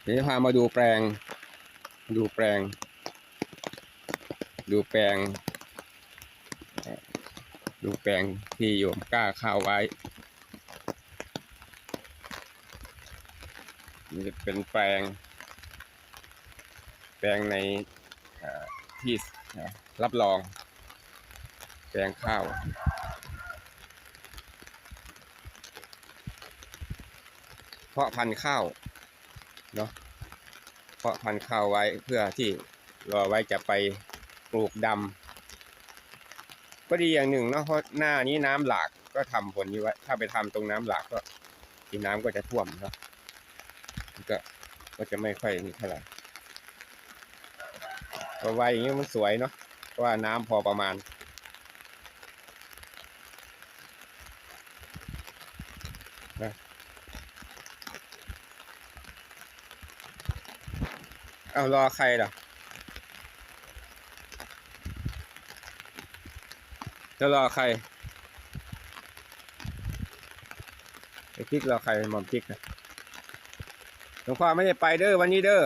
เดี๋ยวจะพามาดูแปลงดูแปลงดูแปลงดูแปลงที่โยมกล้าข้าวไว้นี่จะเป็นแปลงในที่รับรองแปลงข้าวเพาะพันธุ์ข้าวเนาะเพาะพันธุ์ข้าวไว้เพื่อที่รอไว้จะไปปลูกดำก็ดีอย่างหนึ่งเนาะเพราะหน้านี้น้ำหลากก็ทำผลนี้ไว้ถ้าไปทำตรงน้ำหลากก็ที่น้ำก็จะท่วมเนาะก็จะไม่ค่อยนี่เท่าไหร่พอไว้อย่างนี้มันสวยเนาะเพราะว่าน้ำพอประมาณนะเอารอใครล่ะจะรอใครไอ้พริกรอใครหม่อมพริกนะหลวงพ่อไม่ได้ไปเด้อวันนี้เด้อ